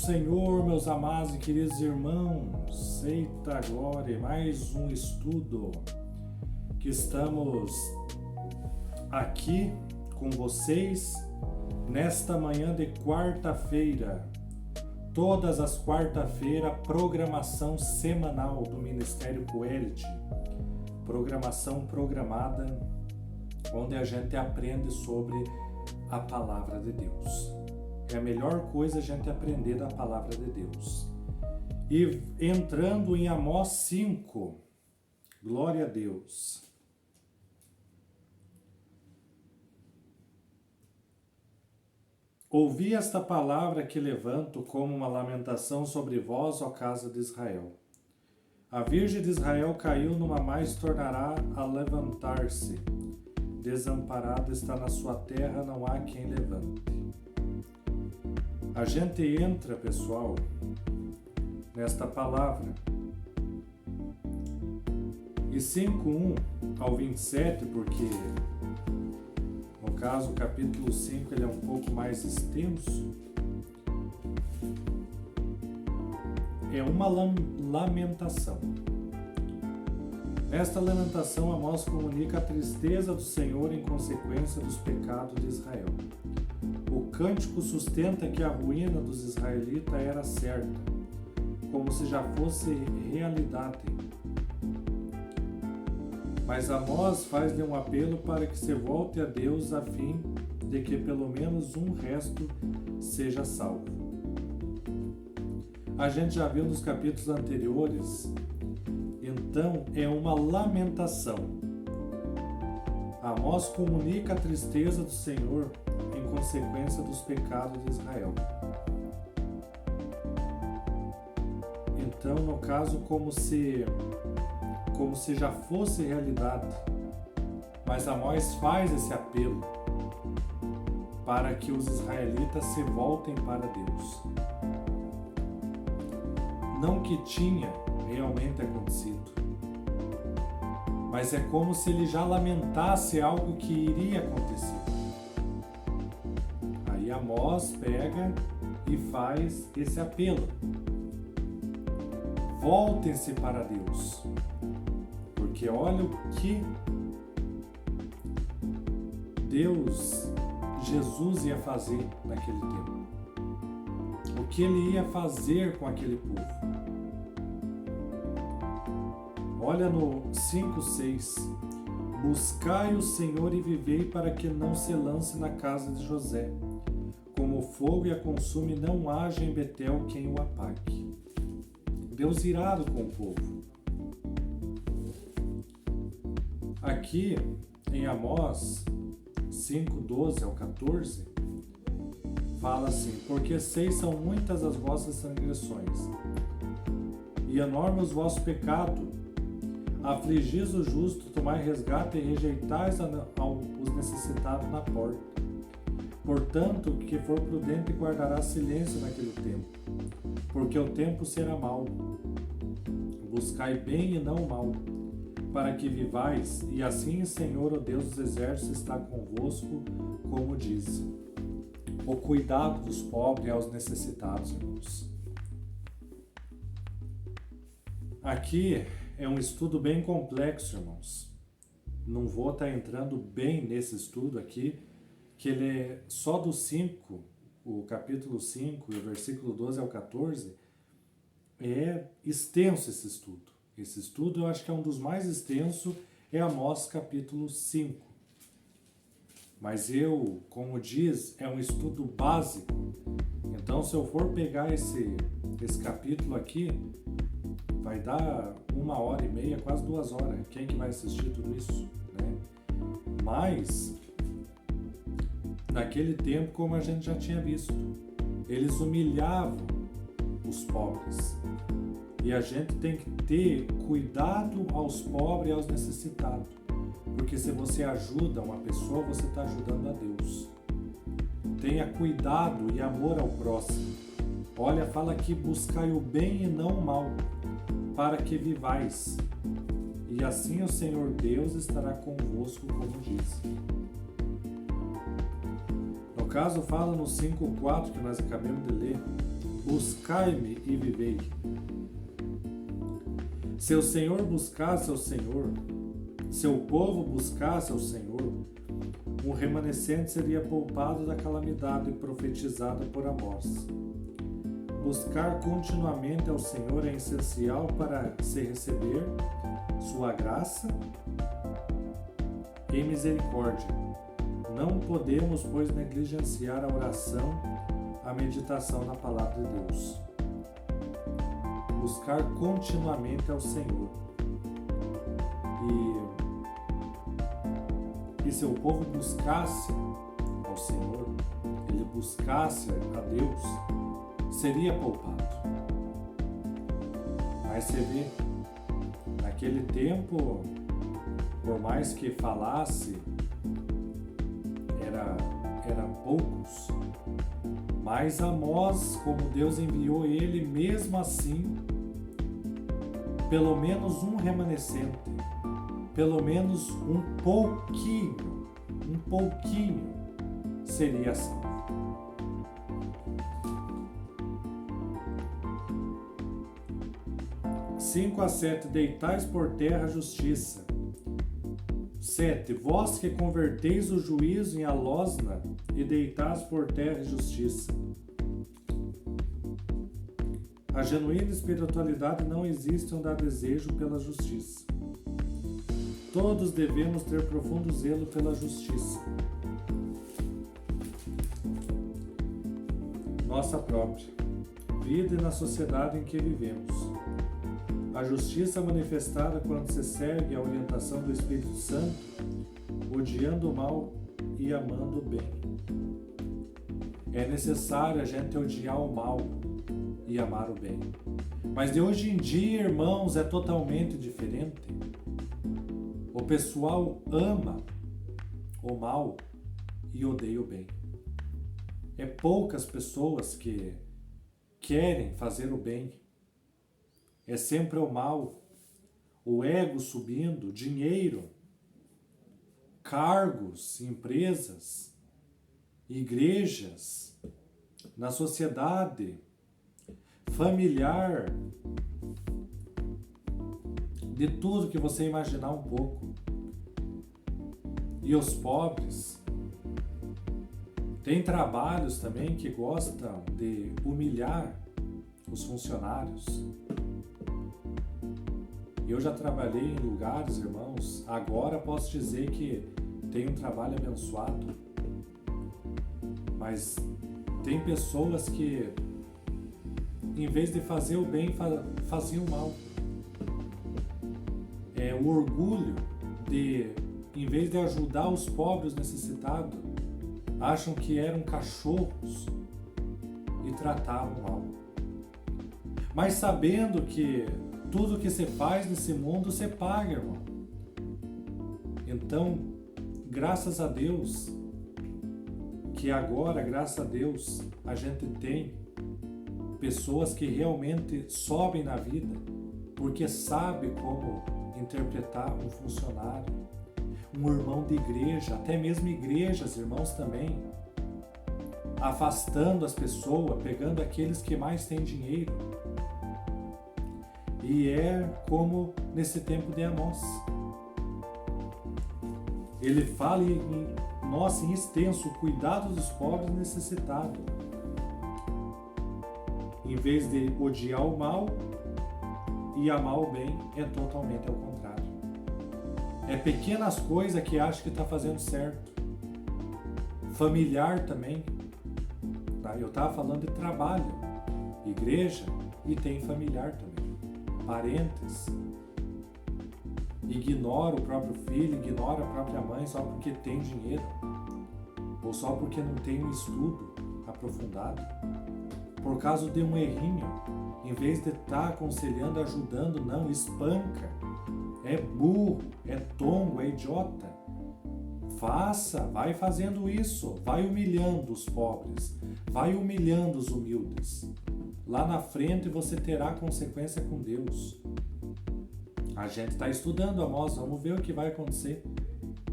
Senhor, meus amados e queridos irmãos, eita glória, mais um estudo que estamos aqui com vocês nesta manhã de quarta-feira. Todas as quarta-feiras, programação semanal do Ministério Coerite, programação programada, onde a gente aprende sobre a Palavra de Deus. É a melhor coisa a gente aprender da Palavra de Deus. E entrando em Amós 5, glória a Deus. Ouvi esta palavra que levanto como uma lamentação sobre vós, ó casa de Israel. A Virgem de Israel caiu, numa mais tornará a levantar-se. Desamparada está na sua terra, não há quem levante. A gente entra, pessoal, nesta palavra. E 5:1 ao 27, porque no caso o capítulo 5 ele é um pouco mais extenso, é uma lamentação. Nesta lamentação, Amós comunica a tristeza do Senhor em consequência dos pecados de Israel. O cântico sustenta que a ruína dos israelitas era certa, como se já fosse realidade. Mas Amós faz-lhe um apelo para que se volte a Deus a fim de que pelo menos um resto seja salvo. A gente já viu nos capítulos anteriores, então é uma lamentação. Amós comunica a tristeza do Senhor em consequência dos pecados de Israel. Então, no caso, como se já fosse realidade, mas Amós faz esse apelo para que os israelitas se voltem para Deus. Não que tinha realmente acontecido, mas é como se ele já lamentasse algo que iria acontecer. Aí Amós pega e faz esse apelo. Voltem-se para Deus, porque olha o que Jesus ia fazer naquele tempo. O que ele ia fazer com aquele povo. Olha no 5:6. Buscai o Senhor e vivei, para que não se lance na casa de José. Como o fogo e a consume, não haja em Betel quem o apague. Deus irado com o povo. Aqui em Amós 5:12 ao 14, fala assim: porque sei são muitas as vossas transgressões, e enorme os vossos pecados. Afligis o justo, tomai resgate e rejeitais os necessitados na porta. Portanto, o que for prudente guardará silêncio naquele tempo, porque o tempo será mau. Buscai bem e não mal, para que vivais, e assim o Senhor, o Deus dos exércitos, está convosco, como diz. O cuidado dos pobres e aos necessitados, irmãos. Aqui é um estudo bem complexo, irmãos. Não vou estar entrando bem nesse estudo aqui, que ele é só do 5, o capítulo 5, o versículo 12 ao 14, é extenso esse estudo. Esse estudo eu acho que é um dos mais extensos, é Amós capítulo 5. Mas como diz, é um estudo básico. Então, se eu for pegar esse capítulo aqui, vai dar 1h30, quase 2 horas. Quem que vai assistir tudo isso, né? Mas, naquele tempo, como a gente já tinha visto, eles humilhavam os pobres. E a gente tem que ter cuidado aos pobres e aos necessitados. Porque se você ajuda uma pessoa, você está ajudando a Deus. Tenha cuidado e amor ao próximo. Olha, fala aqui: buscai o bem e não o mal, para que vivais. E assim o Senhor Deus estará convosco, como diz. No caso, fala no 5:4 que nós acabamos de ler: buscai-me e vivei. Se o Senhor buscasse ao Senhor, se o povo buscasse ao Senhor, um remanescente seria poupado da calamidade profetizada por Amós. Buscar continuamente ao Senhor é essencial para se receber sua graça e misericórdia. Não podemos, pois, negligenciar a oração, a meditação na palavra de Deus. Buscar continuamente ao Senhor. E se o povo buscasse ao Senhor, ele buscasse a Deus, seria poupado. Mas você vê, naquele tempo, por mais que falasse, era poucos. Mas Amós, como Deus enviou ele, mesmo assim, pelo menos um remanescente, pelo menos um pouquinho seria salvo. Cinco a 7, deitais por terra a justiça. 7. Vós que converteis o juízo em alosna e deitais por terra a justiça. A genuína espiritualidade não existe onde há desejo pela justiça. Todos devemos ter profundo zelo pela justiça. Nossa própria vida e na sociedade em que vivemos. A justiça manifestada quando se segue a orientação do Espírito Santo, odiando o mal e amando o bem. É necessário a gente odiar o mal e amar o bem. Mas de hoje em dia, irmãos, é totalmente diferente. O pessoal ama o mal e odeia o bem. É poucas pessoas que querem fazer o bem. É sempre o mal, o ego subindo, dinheiro, cargos, empresas, igrejas, na sociedade, familiar, de tudo que você imaginar um pouco. E os pobres, tem trabalhos também que gostam de humilhar os funcionários. Eu já trabalhei em lugares, irmãos, agora posso dizer que tenho um trabalho abençoado, mas tem pessoas que, em vez de fazer o bem, faziam o mal. O orgulho de, em vez de ajudar os pobres necessitados, acham que eram cachorros e tratavam mal. Mas sabendo que tudo que você faz nesse mundo, você paga, irmão. Então, graças a Deus, que agora, graças a Deus, a gente tem pessoas que realmente sobem na vida, porque sabe como interpretar um funcionário, um irmão de igreja, até mesmo igrejas, irmãos também, afastando as pessoas, pegando aqueles que mais têm dinheiro. E é como nesse tempo de Amós. Ele fala em extenso, o cuidado dos pobres necessitados. Em vez de odiar o mal e amar o bem, é totalmente ao contrário. É pequenas coisas que acha que está fazendo certo. Familiar também. Tá? Eu estava falando de trabalho, igreja, e tem familiar também. Parentes, ignora o próprio filho, ignora a própria mãe só porque tem dinheiro ou só porque não tem um estudo aprofundado, por causa de um errinho, em vez de estar aconselhando, ajudando, não, espanca, é burro, é tongo, é idiota. Vai fazendo isso, vai humilhando os pobres, vai humilhando os humildes. Lá na frente você terá consequência com Deus. A gente está estudando Amós, vamos ver o que vai acontecer.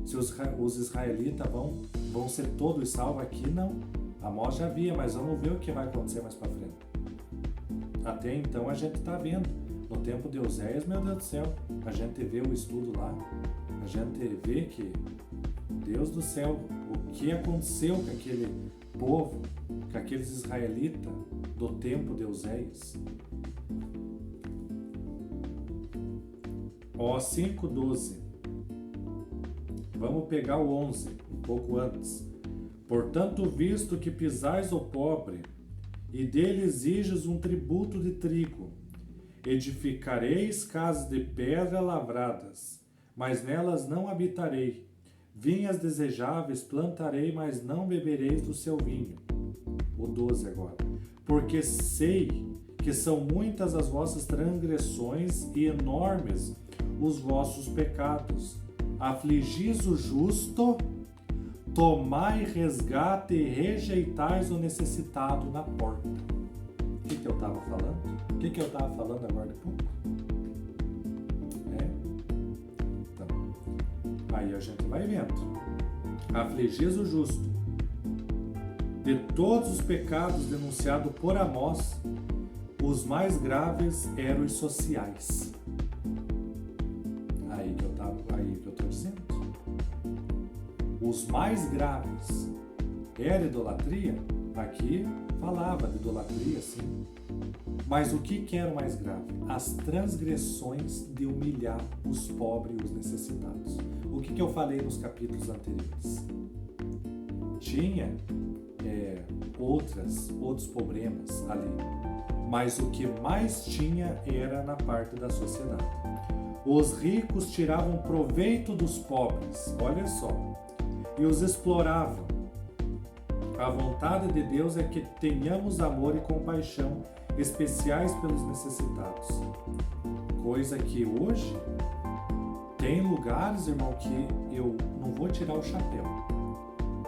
Se os israelitas vão ser todos salvos aqui, não. Amós já via, mas vamos ver o que vai acontecer mais para frente. até então a gente está vendo. No tempo de Oséias, meu Deus do céu, a gente vê o estudo lá, a gente vê que, Deus do céu, o que aconteceu com aquele povo, com aqueles israelitas do tempo de Oséias. Ó, 5:12. Vamos pegar o 11, um pouco antes. Portanto, visto que pisais o pobre, e dele exiges um tributo de trigo, edificareis casas de pedra lavradas, mas nelas não habitarei. Vinhas desejáveis plantarei, mas não bebereis do seu vinho. O 12 agora. Porque sei que são muitas as vossas transgressões e enormes os vossos pecados. Afligis o justo, tomai resgate e rejeitais o necessitado na porta. O que eu estava falando? O que eu estava falando agora de pouco? Então, aí a gente vai vendo. Afligis o justo. De todos os pecados denunciados por Amós, os mais graves eram os sociais. Aí que eu estou dizendo. Os mais graves era idolatria? Aqui falava de idolatria, sim. Mas o que era o mais grave? As transgressões de humilhar os pobres e os necessitados. O que eu falei nos capítulos anteriores? Tinha outros problemas ali, mas o que mais tinha era na parte da sociedade. Os ricos tiravam proveito dos pobres, olha só, e os exploravam. A vontade de Deus é que tenhamos amor e compaixão especiais pelos necessitados. Coisa que hoje tem lugares, irmão, que eu não vou tirar o chapéu.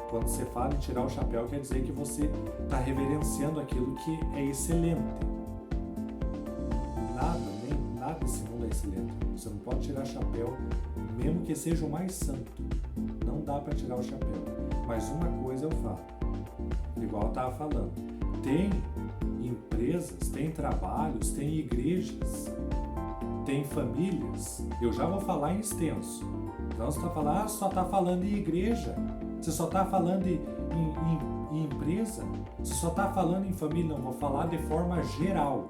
Quando você fala em tirar o chapéu, quer dizer que você está reverenciando aquilo que é excelente. Nada desse mundo é excelente. Você não pode tirar chapéu, mesmo que seja o mais santo. Não dá para tirar o chapéu. Mas uma coisa eu falo, igual eu estava falando, tem empresas, tem trabalhos, tem igrejas, tem famílias. Eu já vou falar em extenso. Então você está falando, só está falando em igreja. Você só está falando em empresa? Você só está falando em família? Não, vou falar de forma geral.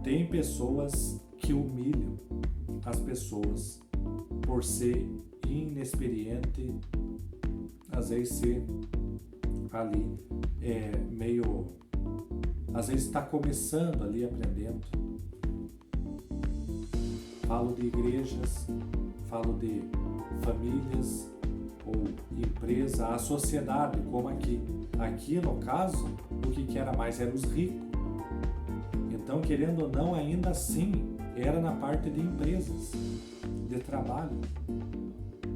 Tem pessoas que humilham as pessoas por ser inexperiente, às vezes ser ali meio... Às vezes está começando ali, aprendendo. Falo de igrejas, falo de famílias ou empresa, a sociedade, como aqui. Aqui, no caso, o que era mais eram os ricos. Então, querendo ou não, ainda assim, era na parte de empresas, de trabalho.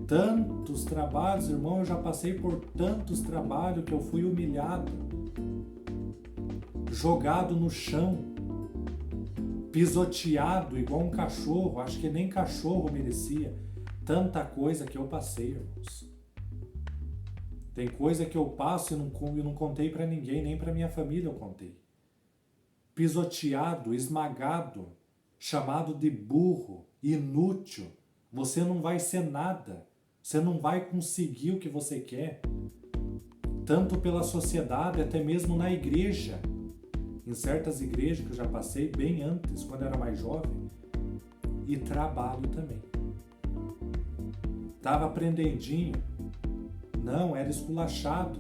Tantos trabalhos, irmão, eu já passei por tantos trabalhos que eu fui humilhado, jogado no chão, pisoteado igual um cachorro, acho que nem cachorro merecia. Tanta coisa que eu passei, irmãos. Tem coisa que eu passo e não contei para ninguém, nem para minha família eu contei. Pisoteado, esmagado, chamado de burro, inútil. Você não vai ser nada. Você não vai conseguir o que você quer. Tanto pela sociedade, até mesmo na igreja. Em certas igrejas que eu já passei, bem antes, quando eu era mais jovem. E trabalho também. Estava aprendendinho. Não, era esculachado.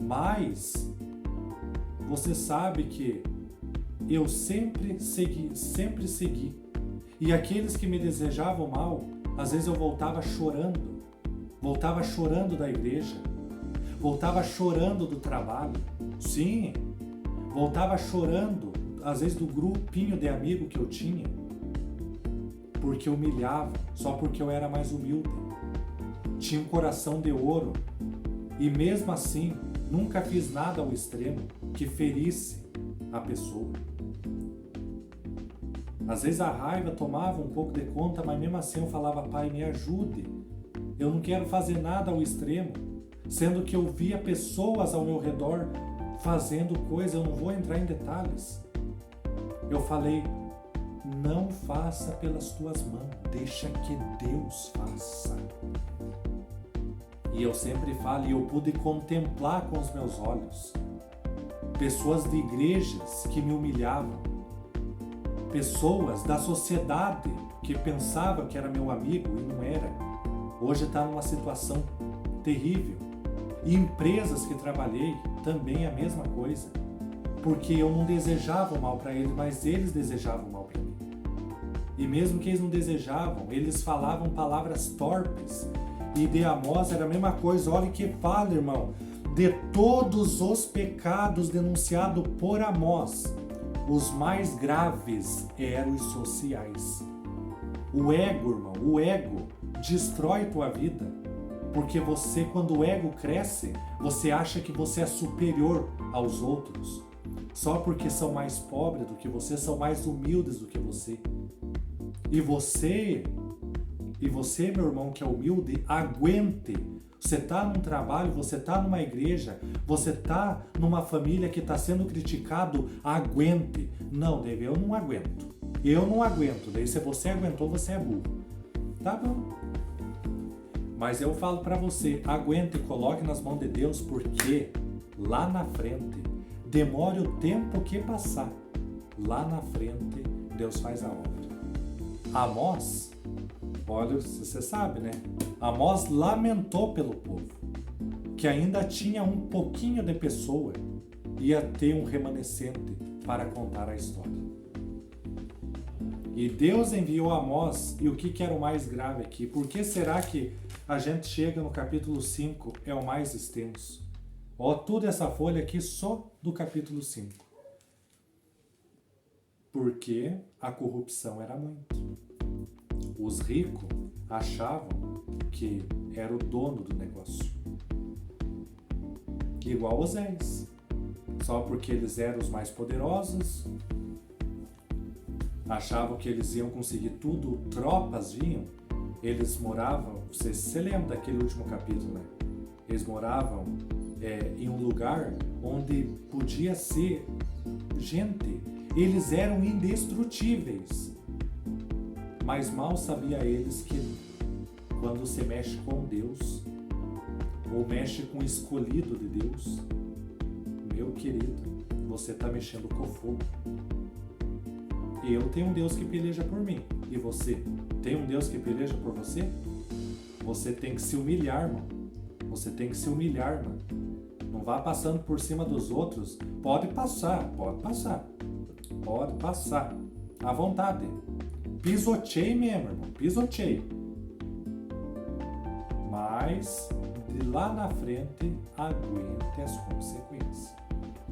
Mas você sabe que eu sempre segui. E aqueles que me desejavam mal, às vezes eu voltava chorando. Voltava chorando da igreja. Voltava chorando do trabalho. Sim, voltava chorando, às vezes do grupinho de amigos que eu tinha. Porque eu humilhava, só porque eu era mais humilde. Tinha um coração de ouro. E mesmo assim, nunca fiz nada ao extremo que ferisse a pessoa. Às vezes a raiva tomava um pouco de conta, mas mesmo assim eu falava, Pai, me ajude. Eu não quero fazer nada ao extremo. Sendo que eu via pessoas ao meu redor fazendo coisa, eu não vou entrar em detalhes. Eu falei, não faça pelas tuas mãos, deixa que Deus faça. E eu sempre falo, e eu pude contemplar com os meus olhos, pessoas de igrejas que me humilhavam, pessoas da sociedade que pensavam que era meu amigo e não era, hoje está numa situação terrível. E empresas que trabalhei, também a mesma coisa, porque eu não desejava o mal para eles, mas eles desejavam o mal para mim. E mesmo que eles não desejavam, eles falavam palavras torpes. E de Amós era a mesma coisa. Olha que fala, irmão, de todos os pecados denunciados por Amós, os mais graves eram os sociais. O ego, irmão, o ego destrói tua vida, porque você, quando o ego cresce, você acha que você é superior aos outros, só porque são mais pobres do que você, são mais humildes do que você. E você, meu irmão, que é humilde, aguente. Você está num trabalho, você está numa igreja, você está numa família que está sendo criticado, aguente. Não, David, eu não aguento. Eu não aguento. Daí se você aguentou, você é burro. Tá bom. Mas eu falo para você, aguente e coloque nas mãos de Deus, porque lá na frente, demore o tempo que passar, lá na frente, Deus faz a obra. Amós, olha, você sabe, né? Amós lamentou pelo povo, que ainda tinha um pouquinho de pessoa, ia ter um remanescente para contar a história. E Deus enviou Amós, e o que era o mais grave aqui? Por que será que a gente chega no capítulo 5, é o mais extenso? Ó, toda essa folha aqui só do capítulo 5. Porque a corrupção era muito. Os ricos achavam que era o dono do negócio. Igual Oséias. Só porque eles eram os mais poderosos, achavam que eles iam conseguir tudo, tropas vinham, eles moravam, você lembra daquele último capítulo, né? Eles moravam em um lugar onde podia ser gente, eles eram indestrutíveis, mas mal sabia eles que quando você mexe com Deus, ou mexe com o escolhido de Deus, meu querido, você está mexendo com fogo. Eu tenho um Deus que peleja por mim. E você? Tem um Deus que peleja por você? Você tem que se humilhar, irmão. Você tem que se humilhar, irmão. Não vá passando por cima dos outros. Pode passar, pode passar. Pode passar. À vontade. Pisoteie mesmo, irmão. Pisoteie. Mas, de lá na frente, aguente as consequências.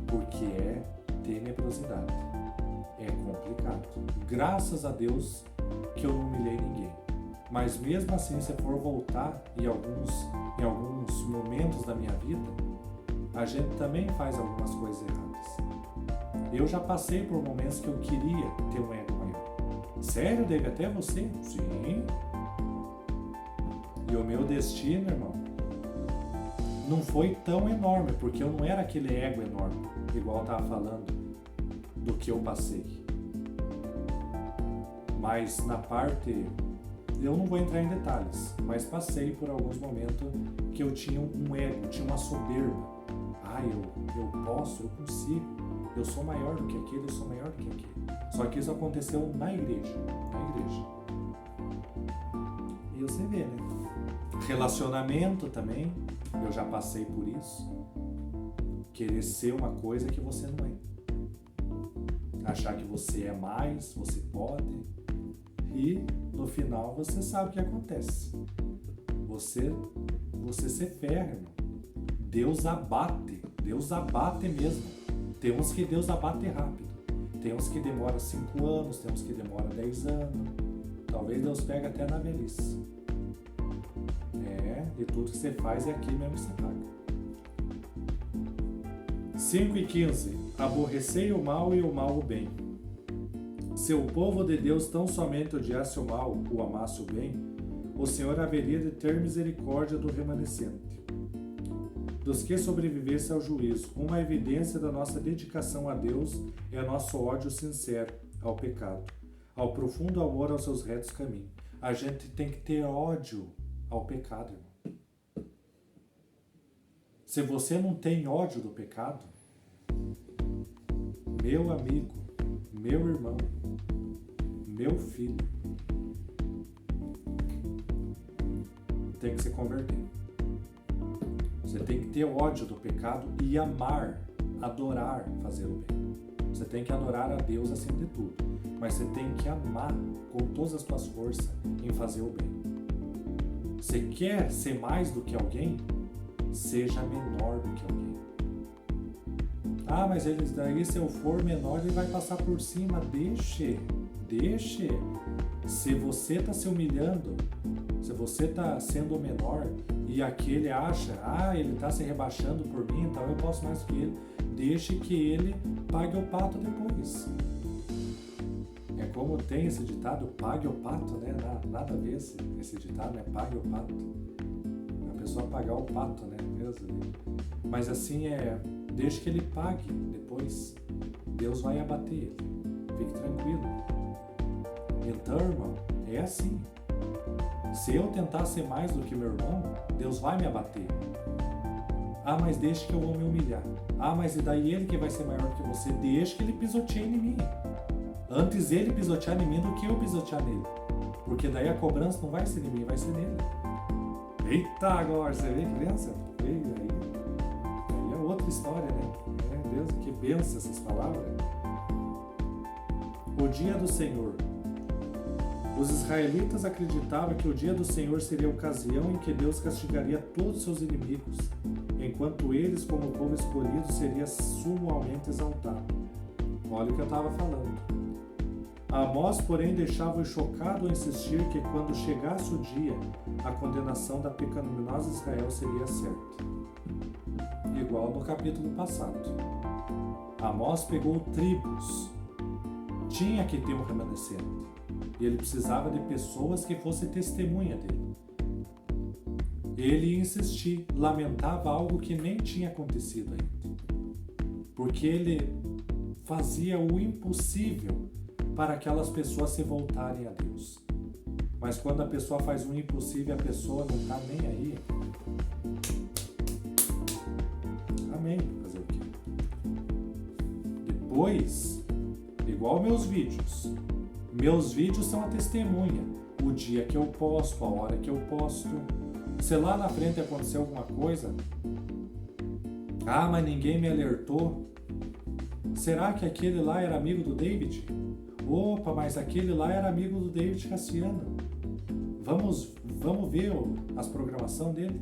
Porque é tenebrosidade. É complicado. Graças a Deus que eu não humilhei ninguém. Mas mesmo assim, se for voltar em alguns momentos da minha vida, a gente também faz algumas coisas erradas. Eu já passei por momentos que eu queria ter um ego maior. Sério, David? Até você? Sim. E o meu destino, irmão, não foi tão enorme, porque eu não era aquele ego enorme, igual eu estava falando, do que eu passei. Mas na parte, eu não vou entrar em detalhes, mas passei por alguns momentos que eu tinha um ego, tinha uma soberba. Eu posso, eu consigo, eu sou maior do que aquele, eu sou maior do que aquele. Só que isso aconteceu na igreja. E você vê, né? Relacionamento também, eu já passei por isso. Querer ser uma coisa que você não é. Achar que você é mais, você pode, e no final você sabe o que acontece. Você se ferra, irmão. Deus abate mesmo. Tem uns que Deus abate rápido, tem uns que demora 5 anos, tem uns que demora 10 anos, talvez Deus pegue até na velhice. E tudo que você faz é aqui mesmo que você paga. 5:15. Aborrecei o mal e o mal o bem. Se o povo de Deus tão somente odiasse o mal, ou amasse o bem, o Senhor haveria de ter misericórdia do remanescente. dos que sobrevivessem ao juízo. Uma evidência da nossa dedicação a Deus é nosso ódio sincero ao pecado, ao profundo amor aos seus retos caminhos. A gente tem que ter ódio ao pecado, irmão. Se você não tem ódio do pecado, meu amigo, meu irmão, meu filho, tem que se converter. Você tem que ter ódio do pecado e amar, adorar fazer o bem. Você tem que adorar a Deus acima de tudo, mas você tem que amar com todas as suas forças em fazer o bem. Você quer ser mais do que alguém? Seja menor do que alguém. Ah, mas daí se eu for menor, ele vai passar por cima. Deixe. Se você está se humilhando, se você está sendo menor e aquele acha, ele está se rebaixando por mim, então eu posso mais do que ele, deixe que ele pague o pato depois. É como tem esse ditado, pague o pato, né? Nada a ver esse ditado, né? Pague o pato. A pessoa pagar o pato, né? Mesmo. Mas assim deixe que ele pague depois. Deus vai abater ele. Fique tranquilo. Então, irmão, é assim. Se eu tentar ser mais do que meu irmão, Deus vai me abater. Mas deixe que eu vou me humilhar. Mas e daí ele que vai ser maior que você? Deixe que ele pisoteie em mim. Antes ele pisotear em mim do que eu pisotear nele. Porque daí a cobrança não vai ser em mim, vai ser nele. Eita, agora você vê, criança? Aí é outra história, né? Deus, que benção essas palavras. O dia do Senhor. Os israelitas acreditavam que o dia do Senhor seria a ocasião em que Deus castigaria todos os seus inimigos, enquanto eles, como povo escolhido, seriam sumamente exaltados. Olha o que eu estava falando. Amós, porém, deixava-o chocado ao insistir que quando chegasse o dia, a condenação da pecaminosa Israel seria certa. Igual no capítulo passado. Amós pegou tribos. Tinha que ter um remanescente. E ele precisava de pessoas que fossem testemunha dele. Ele insistia, lamentava algo que nem tinha acontecido ainda. Porque ele fazia o impossível para aquelas pessoas se voltarem a Deus. Mas quando a pessoa faz o impossível, a pessoa não está nem aí. Amém. Fazer o quê? Depois, igual meus vídeos. Meus vídeos são a testemunha. O dia que eu posto, a hora que eu posto. Se lá na frente acontecer alguma coisa, mas ninguém me alertou. Será que aquele lá era amigo do David? Opa, mas aquele lá era amigo do David Cassiano. Vamos ver as programações dele?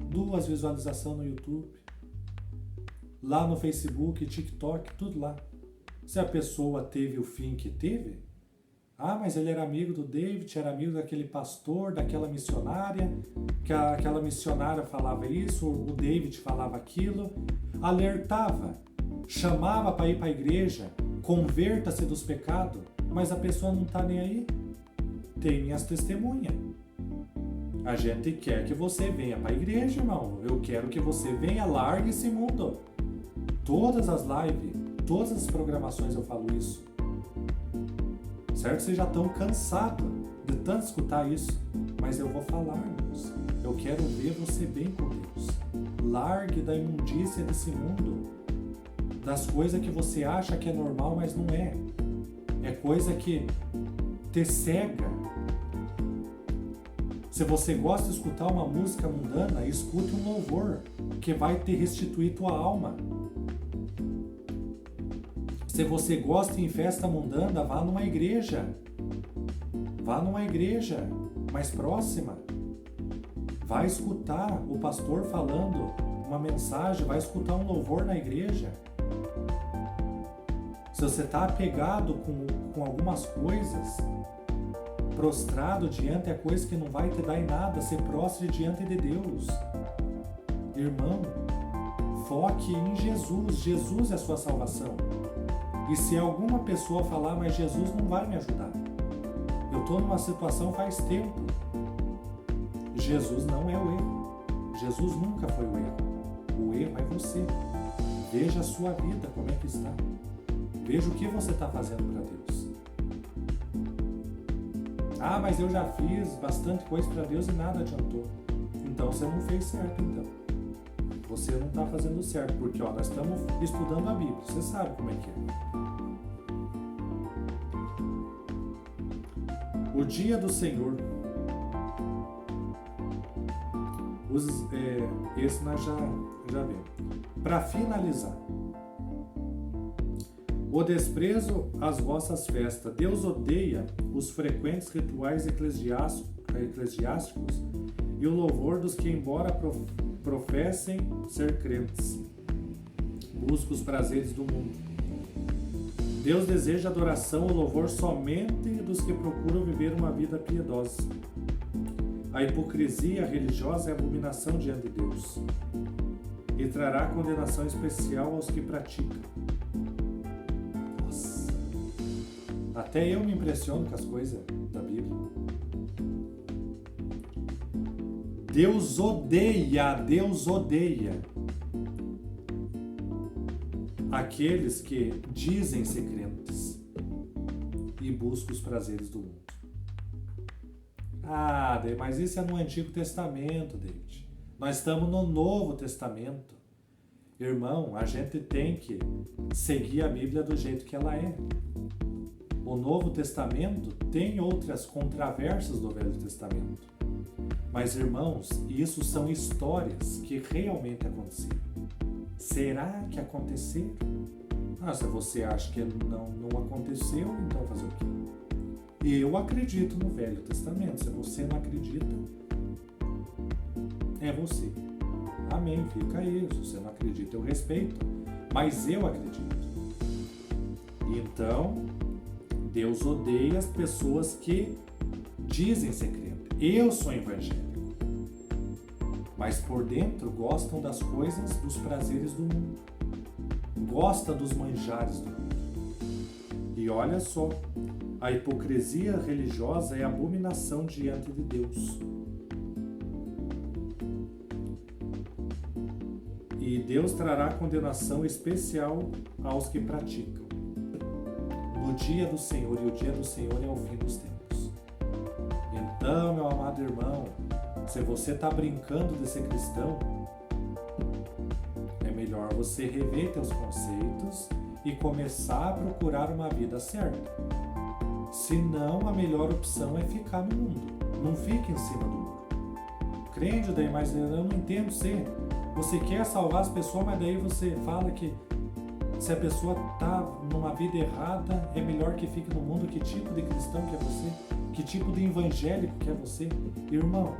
2 visualizações no YouTube. Lá no Facebook, TikTok, tudo lá. Se a pessoa teve o fim que teve, mas ele era amigo do David, era amigo daquele pastor, daquela missionária, que aquela missionária falava isso, o David falava aquilo, alertava, chamava para ir para a igreja, converta-se dos pecados, mas a pessoa não está nem aí. Tem minhas testemunhas. A gente quer que você venha para a igreja, irmão. Eu quero que você venha, largue esse mundo. Todas as lives, todas as programações eu falo isso. Certo? Vocês já estão cansados de tanto escutar isso. Mas eu vou falar, irmãos. Eu quero ver você bem com Deus. Largue da imundícia desse mundo. Das coisas que você acha que é normal, mas não é. É coisa que te cega. Se você gosta de escutar uma música mundana, escute um louvor que vai te restituir tua alma. Se você gosta em festa mundana, vá numa igreja. Vá numa igreja mais próxima. Vai escutar o pastor falando uma mensagem, vai escutar um louvor na igreja. Se você está apegado com algumas coisas, prostrado diante a coisa que não vai te dar em nada, se prostre diante de Deus. Irmão, foque em Jesus. Jesus é a sua salvação. E se alguma pessoa falar, mas Jesus não vai me ajudar. Eu estou numa situação faz tempo. Jesus não é o erro. Jesus nunca foi o erro. O erro é você. Veja a sua vida, como é que está. Veja o que você está fazendo para Deus. Ah, mas eu já fiz bastante coisa para Deus e nada adiantou. Então você não fez certo, então. Você não está fazendo certo, porque nós estamos estudando a Bíblia. Você sabe como é que é. O dia do Senhor. Esse nós já vemos. Para finalizar. O desprezo às vossas festas. Deus odeia os frequentes rituais eclesiásticos e o louvor dos que, embora professem ser crentes, buscam os prazeres do mundo. Deus deseja adoração ou louvor somente dos que procuram viver uma vida piedosa. A hipocrisia religiosa é abominação diante de Deus e trará condenação especial aos que praticam. Nossa, até eu me impressiono com as coisas da Bíblia. Deus odeia aqueles que dizem ser crentes e buscam os prazeres do mundo. Ah, mas isso é no Antigo Testamento, David. Nós estamos no Novo Testamento. Irmão, a gente tem que seguir a Bíblia do jeito que ela é. O Novo Testamento tem outras controvérsias do Velho Testamento. Mas, irmãos, isso são histórias que realmente aconteceram. Será que aconteceram? Ah, se você acha que não aconteceu, então fazer o quê? Eu acredito no Velho Testamento. Se você não acredita, é você. Amém, fica aí. Se você não acredita, eu respeito. Mas eu acredito. Então, Deus odeia as pessoas que dizem ser crentes. Eu sou evangélico. Mas por dentro gostam das coisas, dos prazeres do mundo. Gosta dos manjares do mundo. E olha só, a hipocrisia religiosa é abominação diante de Deus. E Deus trará condenação especial aos que praticam. No dia do Senhor, e o dia do Senhor é o fim dos tempos. Então, meu amado irmão, se você está brincando de ser cristão, é melhor você rever teus conceitos e começar a procurar uma vida certa. Senão, a melhor opção é ficar no mundo. Não fique em cima do muro. Crente, daí, mas eu não entendo ser. Você quer salvar as pessoas, mas daí você fala que se a pessoa está numa vida errada, é melhor que fique no mundo. Que tipo de cristão que é você? Que tipo de evangélico que é você? Irmão,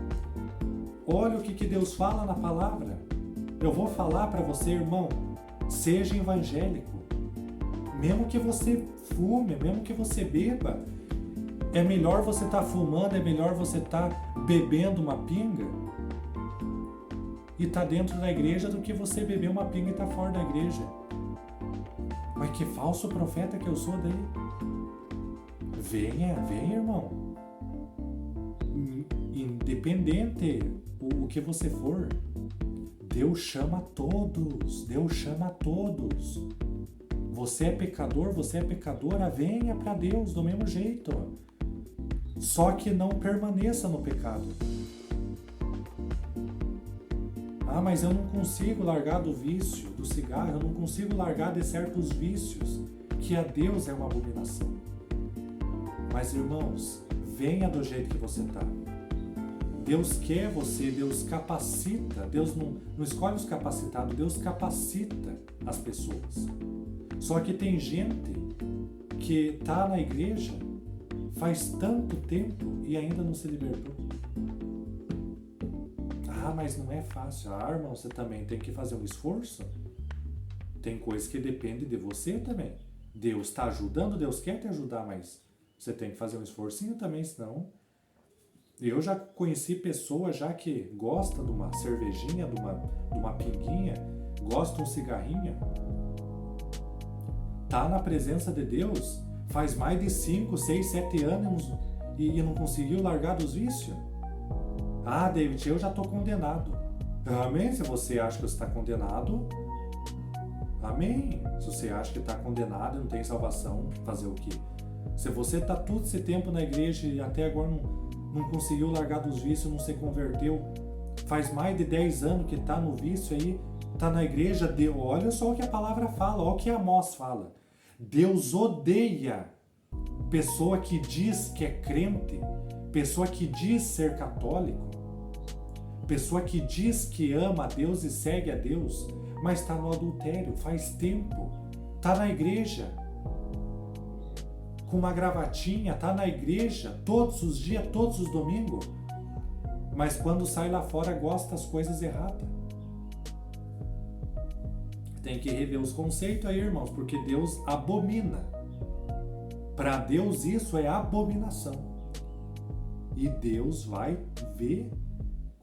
olha o que Deus fala na palavra. Eu vou falar para você, irmão, seja evangélico. Mesmo que você fume, mesmo que você beba, é melhor você estar fumando, é melhor você estar bebendo uma pinga e estar dentro da igreja do que você beber uma pinga e estar fora da igreja. Mas que falso profeta que eu sou daí. Venha, irmão. Independente o que você for, Deus chama todos. Deus chama todos. Você é pecador, você é pecadora, venha para Deus do mesmo jeito. Só que não permaneça no pecado. Ah, mas eu não consigo largar do vício, do cigarro, eu não consigo largar de certos vícios, que a Deus é uma abominação. Mas, irmãos, venha do jeito que você está. Deus quer você, Deus capacita, Deus não escolhe os capacitados, Deus capacita as pessoas. Só que tem gente que está na igreja faz tanto tempo e ainda não se libertou. Ah, mas não é fácil. Ah, irmão, você também tem que fazer um esforço. Tem coisa que depende de você também. Deus está ajudando, Deus quer te ajudar, mas você tem que fazer um esforcinho também, senão... Eu já conheci pessoas já que gostam de uma cervejinha, de uma pinguinha, gostam de um cigarrinho. Tá na presença de Deus, faz mais de 5, 6, 7 anos e não conseguiu largar dos vícios. Ah, David, eu já estou condenado. Amém? Se você acha que você está condenado, amém. Se você acha que está condenado e não tem salvação, fazer o quê? Se você está todo esse tempo na igreja e até agora não conseguiu largar dos vícios, não se converteu, faz mais de 10 anos que está no vício aí, está na igreja, olha só o que a palavra fala, olha o que Amós fala. Deus odeia pessoa que diz que é crente, pessoa que diz ser católico, pessoa que diz que ama a Deus e segue a Deus, mas está no adultério, faz tempo, está na igreja, com uma gravatinha, está na igreja todos os dias, todos os domingos, mas quando sai lá fora gosta das coisas erradas. Tem que rever os conceitos aí, irmãos, porque Deus abomina. Para Deus isso é abominação. E Deus vai ver,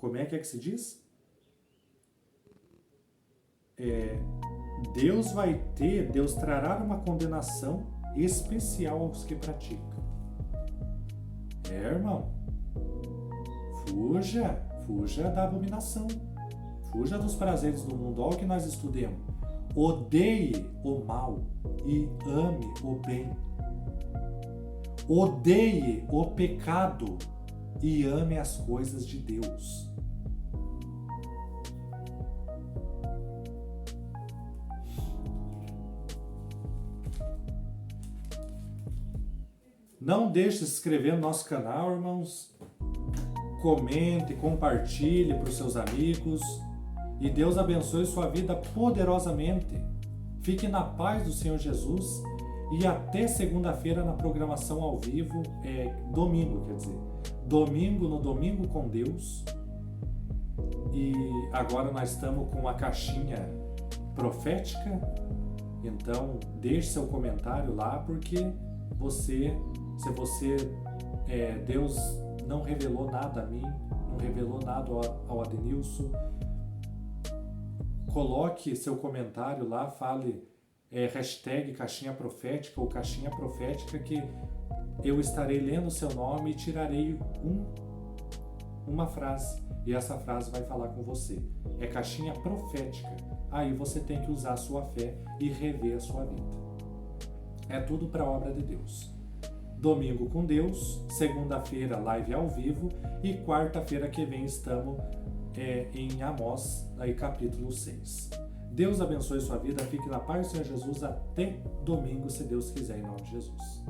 como é que se diz? Deus trará uma condenação especial aos que praticam. Irmão, fuja da abominação, fuja dos prazeres do mundo. Olha o que nós estudemos. Odeie o mal e ame o bem. Odeie o pecado e ame as coisas de Deus. Não deixe de se inscrever no nosso canal, irmãos. Comente, compartilhe para os seus amigos. E Deus abençoe sua vida poderosamente. Fique na paz do Senhor Jesus. E até segunda-feira na programação ao vivo. Domingo, quer dizer. No Domingo com Deus. E agora nós estamos com a caixinha profética. Então, deixe seu comentário lá, porque Deus não revelou nada a mim, não revelou nada ao Adenilson, coloque seu comentário lá, fale hashtag caixinha profética ou caixinha profética, que eu estarei lendo o seu nome e tirarei uma frase, e essa frase vai falar com você. É caixinha profética. Aí você tem que usar a sua fé e rever a sua vida. É tudo para a obra de Deus. Domingo com Deus, segunda-feira live ao vivo e quarta-feira que vem estamos em Amós, aí capítulo 6. Deus abençoe sua vida, fique na paz do Senhor Jesus até domingo, se Deus quiser, em nome de Jesus.